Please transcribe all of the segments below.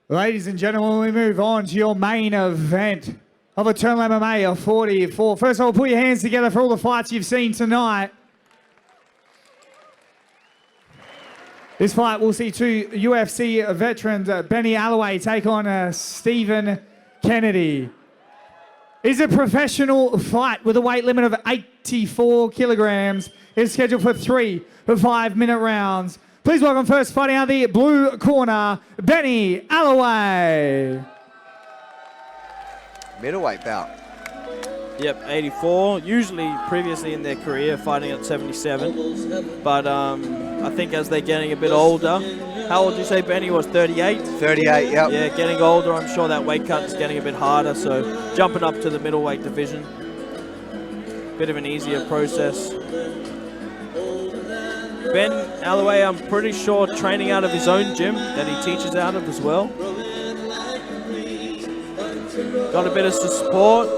Ladies and gentlemen, we move on to your main event of Eternal MMA of 44. First of all, put your hands together for all the fights you've seen tonight. This fight will see two UFC veterans, Benny Alloway, take on Stephen Kennedy. It's a professional fight with a weight limit of 84 kilograms. It's scheduled for 3 5-minute rounds. Please welcome first fighting out of the blue corner, Benny Alloway. Middleweight bout. Yep, 84. Usually, previously in their career, fighting at 77. But I think as they're getting a bit older, how old did you say Benny was? 38? 38, yep. Yeah, getting older, I'm sure that weight cut is getting a bit harder. So jumping up to the middleweight division, bit of an easier process. Ben Alloway, I'm pretty sure, training out of his own gym that he teaches out of as well. Got a bit of support.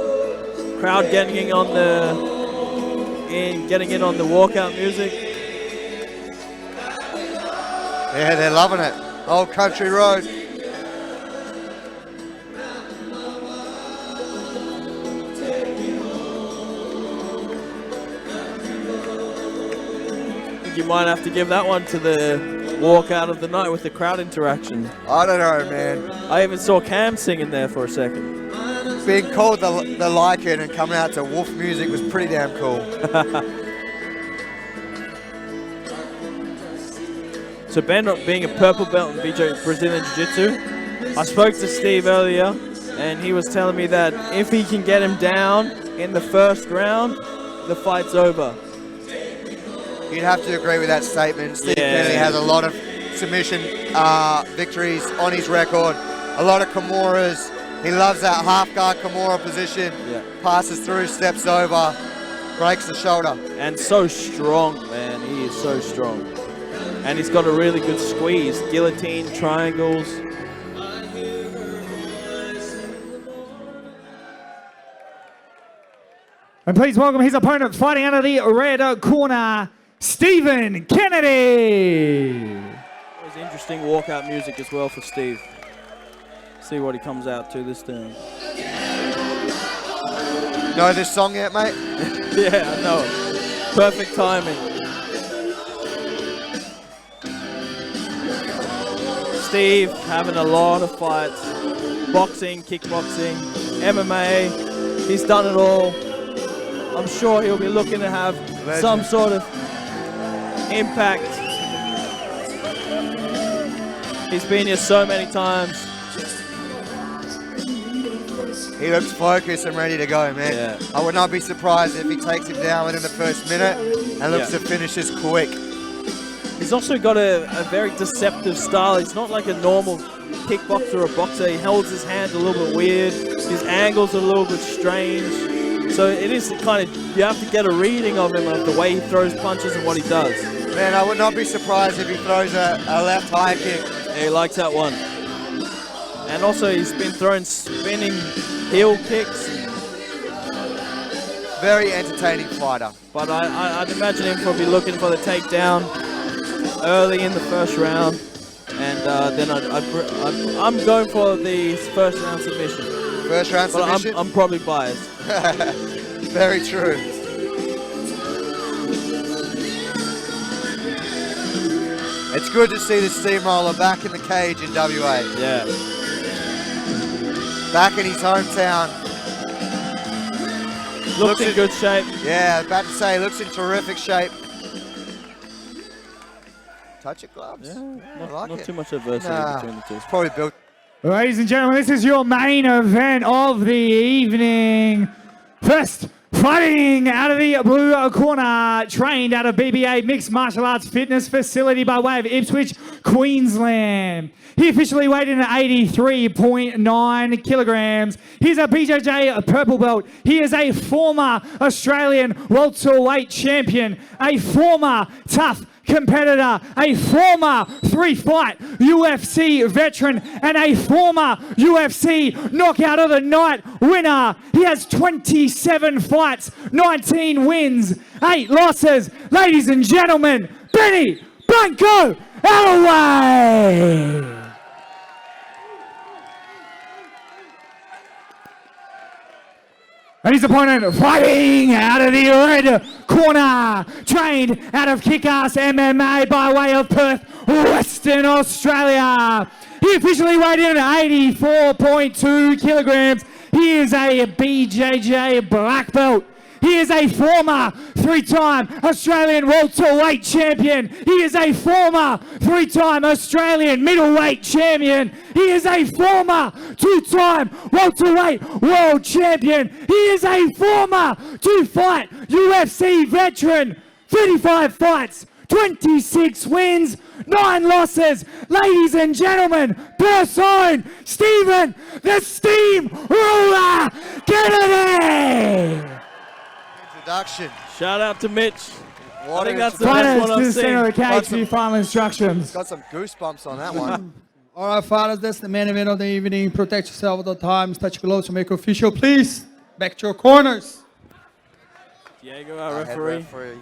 Crowd getting in on the walkout music. Yeah, they're loving it. Old country road. You might have to give that one to the walkout of the night with the crowd interaction. I don't know, man. I even saw Cam singing there for a second. Being called the Lycan and coming out to wolf music was pretty damn cool. So Ben, being a purple belt in Brazilian Jiu-Jitsu, I spoke to Steve earlier, and he was telling me that if he can get him down in the first round, the fight's over. You'd have to agree with that statement. Steve Kennedy has a lot of submission victories on his record, a lot of Kimuras. He loves that half guard Kimura position, passes through, steps over, breaks the shoulder. And so strong, man, he is so strong. And he's got a really good squeeze, guillotine, triangles. And please welcome his opponent fighting out of the red corner, Stephen Kennedy. It was interesting walkout music as well for Steve. See what he comes out to this time. Know this song yet, mate? Yeah, I know. Perfect timing. Steve having a lot of fights. Boxing, kickboxing, MMA. He's done it all. I'm sure he'll be looking to have some sort of impact. He's been here so many times. He looks focused and ready to go, man. Yeah. I would not be surprised if he takes him down within the first minute and looks to finish this quick. He's also got a very deceptive style. He's not like a normal kickboxer or boxer. He holds his hands a little bit weird. His angles are a little bit strange. So it is kind of, you have to get a reading of him, of the way he throws punches and what he does. Man, I would not be surprised if he throws a left high kick. Yeah, he likes that one. And also he's been throwing spinning heel kicks. Very entertaining fighter. But I'd imagine him probably looking for the takedown early in the first round. And then I'm going for the first round submission. First round submission? But I'm probably biased. Very true. It's good to see the steamroller back in the cage in WA. Yeah. Back in his hometown. Looks in good shape. Yeah, about to say, looks in terrific shape. Touch your gloves. Yeah, not too much adversity between the two. It's probably built. Ladies and gentlemen, this is your main event of the evening. First, fighting out of the blue corner, trained out of BBA Mixed Martial Arts Fitness Facility by way of Ipswich, Queensland. He officially weighed in at 83.9 kilograms. He's a BJJ purple belt. He is a former Australian welterweight champion, a former tough competitor, a former 3-fight UFC veteran, and a former UFC Knockout of the Night winner. He has 27 fights, 19 wins, 8 losses. Ladies and gentlemen, Benny Blanco Alloway. And his opponent fighting out of the red corner, trained out of Kick-Ass MMA by way of Perth, Western Australia. He officially weighed in at 84.2 kilograms. He is a BJJ black belt. He is a former three-time Australian welterweight champion. He is a former three-time Australian middleweight champion. He is a former two-time welterweight world champion. He is a former two-fight UFC veteran. 35 fights, 26 wins, 9 losses. Ladies and gentlemen, Perth's own Stephen the Steam Ruler Kennedy. Introduction. Shout out to Mitch. What I think an that's the best one To I've the center of the seen. cage for your final instructions. Got some goosebumps on that one. All right, fighters, that's the main event of the evening. Protect yourself at all times. Touch gloves to make official, please. Back to your corners. Diego, our Head referee.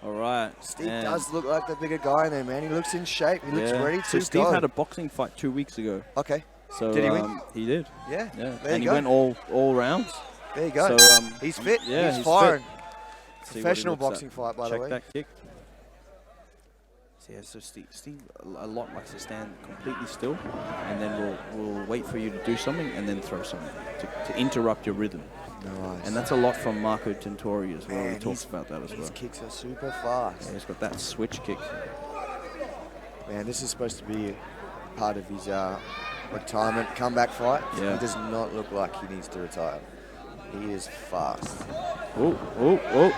All right. Steve and does look like the bigger guy in there, man. He looks in shape. He looks yeah. ready So to Steve go. had a boxing fight 2 weeks ago. Okay. So Did he win? He did. Yeah. Yeah. There And he you go. went all rounds. There you go. So he's fit. Yeah, he's firing. fit. See what he Professional looks at. boxing fight, by the Check way. that kick. So, yeah, so Steve a lot likes to stand completely still, and then we'll wait for you to do something and then throw something to interrupt your rhythm. Nice. And that's a lot from Marco Tintori as well. Man, He talks about that as well. His kicks are super fast. Yeah, he's got that switch kick. Man, this is supposed to be part of his retirement comeback fight. Yeah. He does not look like he needs to retire. He is fast. Oh.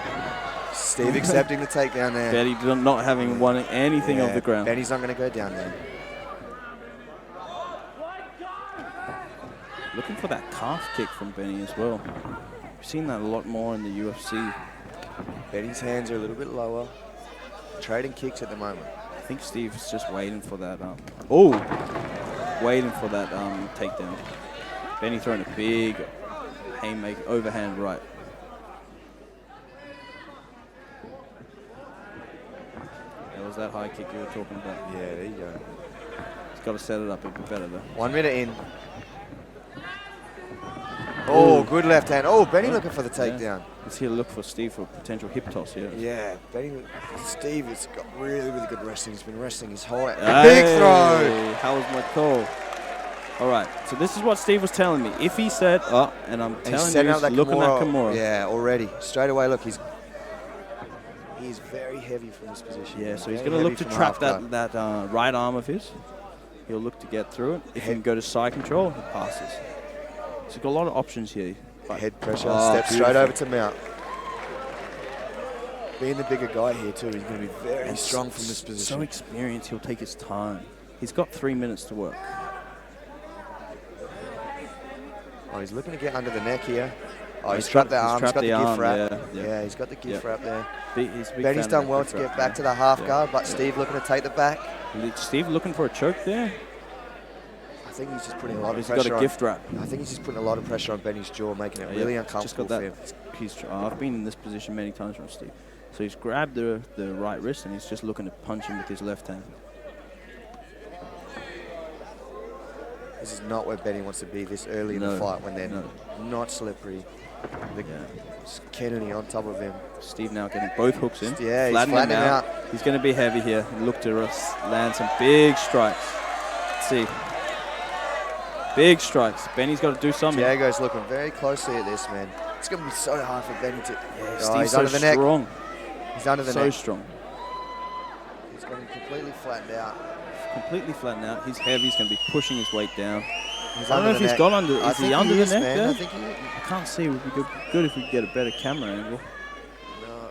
Steve accepting the takedown there. Betty not having won anything Yeah, off the ground. Benny's not going to go down there. Looking for that calf kick from Benny as well. We've seen that a lot more in the UFC. Benny's hands are a little bit lower. Trading kicks at the moment. I think Steve's just waiting for that. Waiting for that takedown. Benny throwing a big haymaker, overhand right. That was that high kick you were talking about. Yeah, there you go. He's got to set it up a bit better though. 1 minute in. Oh, good left hand. Oh, Benny looking for the takedown. Yeah. Let's here look for Steve for a potential hip toss here. Yeah, Steve has got really, really good wrestling. He's been wrestling his whole life. Hey, Big throw. How was my call? All right, so this is what Steve was telling me. If he said, and I'm telling setting you, up that looking at Kimura. Yeah, already. Straight away, look, he's very heavy from this position. Yeah, so he's Very going to look heavy to from trap half that right arm of his. He'll look to get through it. If he can go to side control, he passes. So he's got a lot of options here. guard. Head pressure, Oh, step straight beautiful. over to mount. Being the bigger guy here too, he's going to be very And strong from this position. So experienced, he'll take his time. He's got 3 minutes to work. Oh, he's looking to get under the neck here. Oh, He's he's trapped the trapped- arm. he's He's got the trapped the gift wrap. arm, yeah. Yeah, he's got the gift Yeah. wrap there. He's a big Benny's fan done of well that to gift get wrap, back to yeah. the half Yeah. guard, but Steve looking to take the back. Steve looking for a choke there. I think he's just putting a lot of He's pressure got a gift wrap. I think he's just putting a lot of pressure on Benny's jaw, making it Yeah, really just uncomfortable got for that. him. I've been in this position many times from Steve. So he's grabbed the right wrist and he's just looking to punch him with his left hand. This is not where Benny wants to be this early in the No, fight when they're no. not slippery. Kennedy on top of him. Steve now getting both hooks in. Yeah, he's flattening him flattening out. out. He's going to be heavy here. Look to land some big strikes. Let's see. Big strikes. Benny's got to do something. Diego's looking very closely at this, man. It's going to be so hard for Benny to... Yeah, Oh, Steve's he's so under the neck. strong. He's under the So neck. strong. He's going to be completely flattened out. Completely flattened out. He's heavy. He's going to be pushing his weight down. He's I don't know under if the he's neck. got under. I Is think he under the is, neck man. there? I think he is. I can't see. It would be good if we could get a better camera angle. No,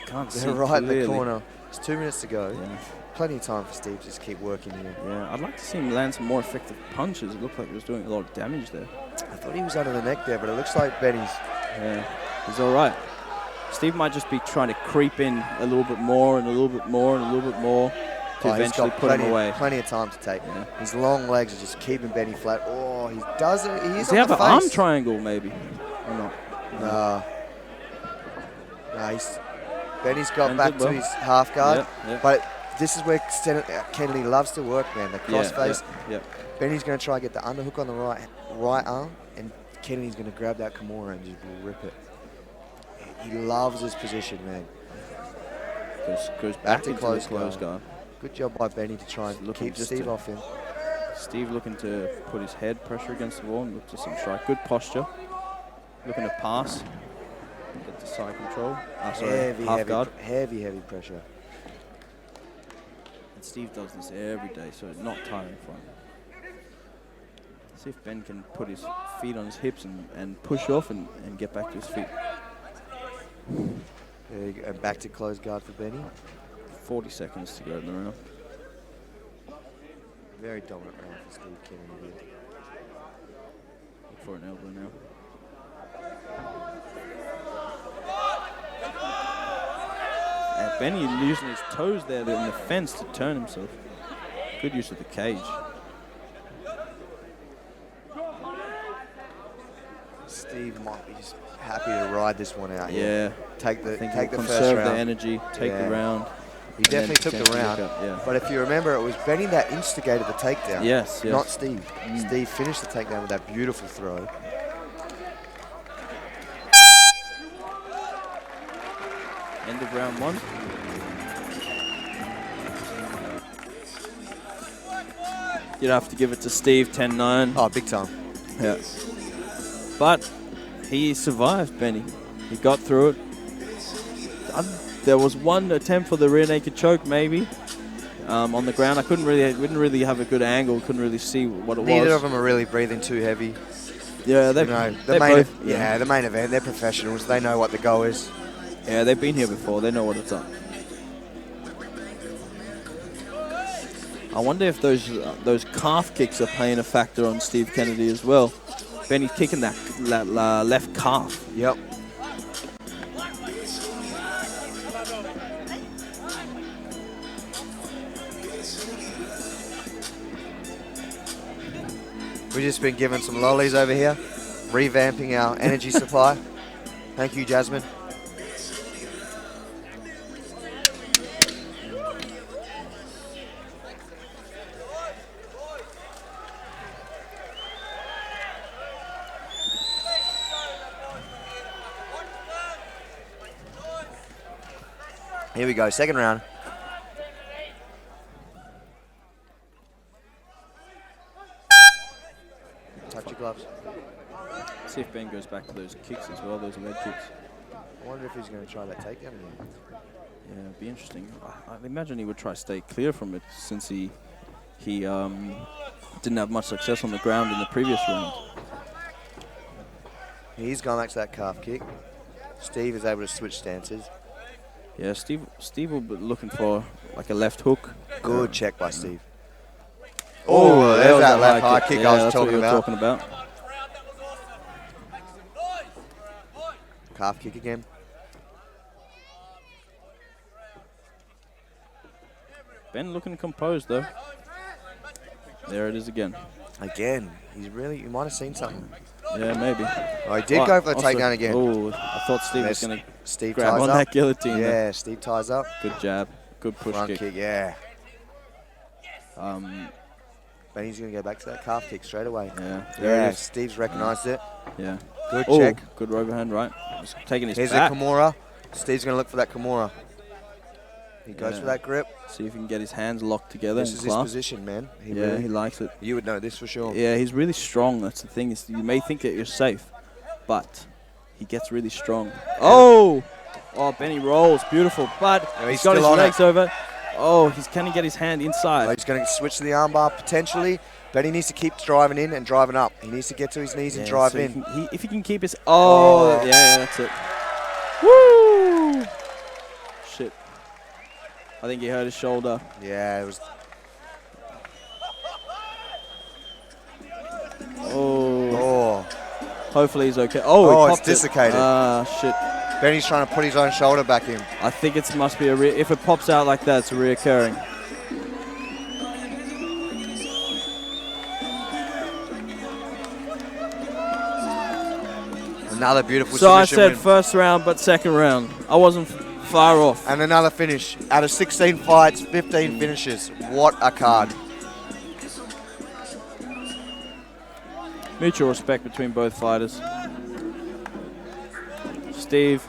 Can't see they're right in clearly. the corner. It's 2 minutes to go. Yeah. Plenty of time for Steve to just keep working here. Yeah, I'd like to see him land some more effective punches. It looked like he was doing a lot of damage there. I thought he was under the neck there, but it looks like Benny's... Yeah, he's all right. Steve might just be trying to creep in a little bit more and a little bit more and a little bit more to Oh, he's eventually got put him away. plenty of time to take. Yeah. His long legs are just keeping Benny flat. Oh, he does it. He is Does he on have the an arm face. triangle maybe? Or not? No. No, Benny's got Ben's back did to well. his half guard. Yeah, yeah. But this is where Kennedy loves to work, man. The cross face. Yeah. Benny's going to try and get the underhook on the right arm and Kennedy's going to grab that Kimura and just rip it. He loves his position, man. Goes back to close guard. guard. Good job by Benny to try and keep Steve off him. Steve looking to put his head pressure against the wall and look to some strike. Good posture. Looking to pass. Get the side control. Half guard. Heavy pressure. And Steve does this every day, so it's not tiring for him. See if Ben can put his feet on his hips and push off and get back to his feet. There you go. And back to close guard for Benny. 40 seconds to go in the round. Very dominant round for Steve Kennedy. Look for an elbow now. And Benny using his toes there in the fence to turn himself. Good use of the cage. Steve might be just happy to ride this one out. Yeah. Take the first round. Conserve the energy, take the round. He definitely took the round. But if you remember, it was Benny that instigated the takedown. Yes. Not Steve. Steve finished the takedown with that beautiful throw. End of round one. You'd have to give it to Steve, 10-9. Oh, big time. Yeah. But he survived, Benny. He got through it. There was one attempt for the rear naked choke, maybe, on the ground. Wouldn't really have a good angle. Couldn't really see what it was. Neither of them are really breathing too heavy. Yeah, the main event. They're professionals. They know what the goal is. Yeah, they've been here before. They know what it's up. I wonder if those calf kicks are playing a factor on Steve Kennedy as well. Benny's kicking that left calf. Yep. We've just been given some lollies over here, revamping our energy supply. Thank you, Jasmine. Here we go, second round. Touch your gloves. See if Ben goes back to those kicks as well, those leg kicks. I wonder if he's going to try that takedown again. Yeah, it'd be interesting. I imagine he would try to stay clear from it since he didn't have much success on the ground in the previous round. He's gone back to that calf kick. Steve is able to switch stances. Yeah, Steve will be looking for like a left hook. Good check by Steve. Oh, there's that left high kick I was talking about. Calf kick again. Ben looking composed though. There it is again. Again, you might have seen something. Yeah, maybe. Oh, he did go for the takedown again. Oh, I thought Steve was going to grab ties on up. that guillotine. Yeah, there. Steve ties up. Good jab. Good push Front kick, yeah. Benny's going to go back to that calf kick straight away. Yeah, yeah. Steve's recognised it. Yeah. Good check. Good overhand right. He's taking his Here's back. a Kimura. Steve's going to look for that Kimura. He goes for that grip. See if he can get his hands locked together. This is his position, man. He likes it. You would know this for sure. Yeah, he's really strong. That's the thing. You may think that you're safe, but he gets really strong. Oh, Benny rolls. Beautiful. But he's got his legs over. Oh, can he get his hand inside? Oh, he's going to switch to the armbar potentially. Benny needs to keep driving in and driving up. He needs to get to his knees and drive in. If he can keep his... Oh, yeah, that's it. Woo! Shit. I think he hurt his shoulder. Yeah, it was... Oh. Hopefully he's okay. Oh, he it's dislocated. Shit. Benny's trying to put his own shoulder back in. I think it must be if it pops out like that, it's a reoccurring. Another beautiful submission. So I said win. First round, but second round. I wasn't far off. And another finish. Out of 16 fights, 15 finishes. What a card. Mutual respect between both fighters. Steve,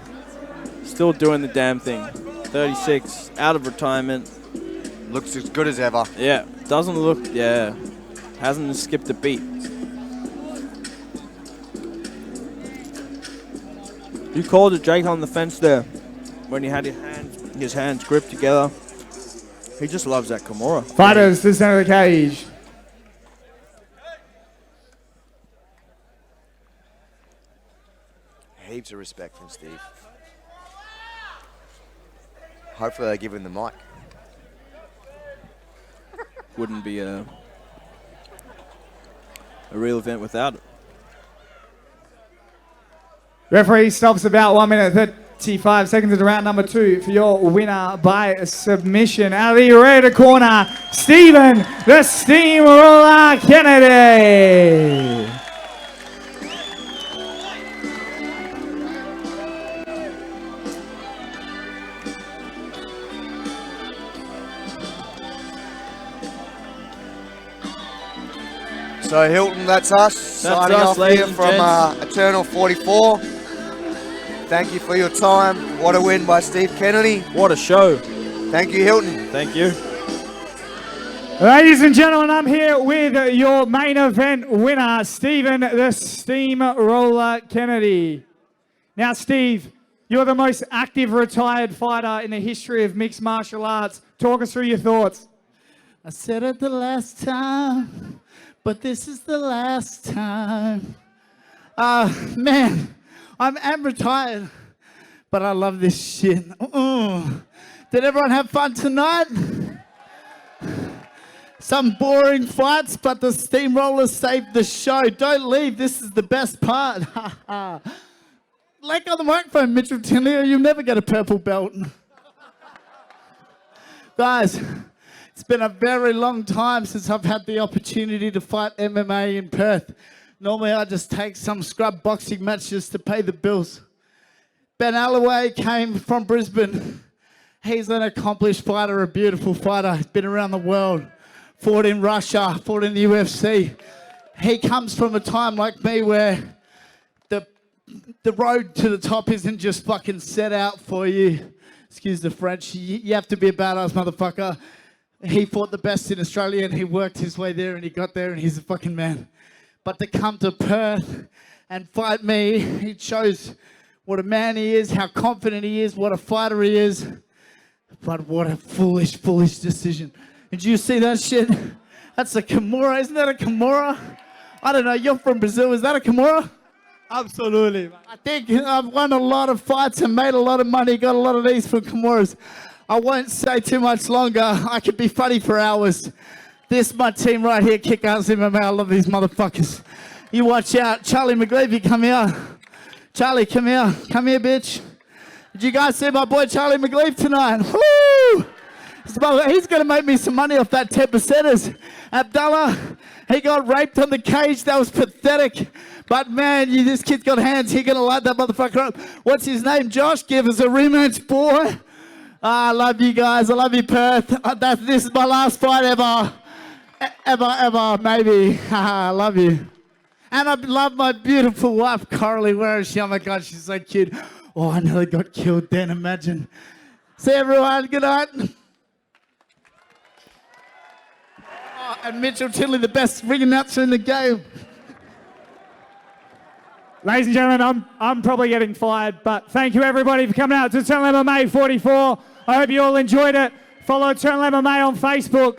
still doing the damn thing. 36, out of retirement. Looks as good as ever. Yeah, doesn't look, hasn't skipped a beat. You called it Jake on the fence there when he had his hands gripped together. He just loves that Kimura. Fighters to the center of the cage. Heaps of respect from Steve. Hopefully they give him the mic. Wouldn't be a real event without it. Referee stops about 1 minute 35 seconds into round number 2 for your winner by submission. Out of the red corner, Stephen the Steamroller Kennedy. So Hilton, that's us. Signing us, off ladies here and from Eternal 44. Thank you for your time. What a win by Steve Kennedy. What a show. Thank you, Hilton. Thank you. Ladies and gentlemen, I'm here with your main event winner, Stephen the Steamroller Kennedy. Now, Steve, you're the most active retired fighter in the history of mixed martial arts. Talk us through your thoughts. I said it the last time, but this is the last time. Man, I'm retired, but I love this shit. Did everyone have fun tonight? Some boring fights, but the Steamrollers saved the show. Don't leave, this is the best part. Like on the microphone, Mitchell Tinley, or you'll never get a purple belt. Guys, it's been a very long time since I've had the opportunity to fight MMA in Perth. Normally I just take some scrub boxing matches to pay the bills. Ben Alloway came from Brisbane. He's an accomplished fighter, a beautiful fighter. He's been around the world, fought in Russia, fought in the UFC. He comes from a time like me where the road to the top isn't just fucking set out for you. Excuse the French. You have to be a badass motherfucker. He fought the best in Australia and he worked his way there and he got there and he's a fucking man. But to come to Perth and fight me, he shows what a man he is, how confident he is, what a fighter he is. But what a foolish, foolish decision. Did you see that shit? That's a Kimura. Isn't that a Kimura? I don't know. You're from Brazil. Is that a Kimura? Absolutely. I think I've won a lot of fights and made a lot of money, got a lot of these from Kimuras. I won't say too much longer. I could be funny for hours. This my team right here, Kick-Ass MMA. I love these motherfuckers. You watch out. Charlie McGleavy, come here. Charlie, come here. Come here, bitch. Did you guys see my boy Charlie McGleave tonight? Woo! He's going to make me some money off that 10%ers. Abdullah, he got raped on the cage. That was pathetic. But man, this kid's got hands. He's going to light that motherfucker up. What's his name? Josh, give us a rematch, boy. I love you guys. I love you, Perth. This is my last fight ever. Ever, maybe. I love you. And I love my beautiful wife, Coralie. Where is she? Oh my God, she's so cute. Oh, I nearly got killed then, imagine. See everyone, good night. Oh, and Mitchell Tinley, the best ring announcer in the game. Ladies and gentlemen, I'm probably getting fired, but thank you everybody for coming out to Eternal MMA 44. I hope you all enjoyed it. Follow Eternal MMA on Facebook.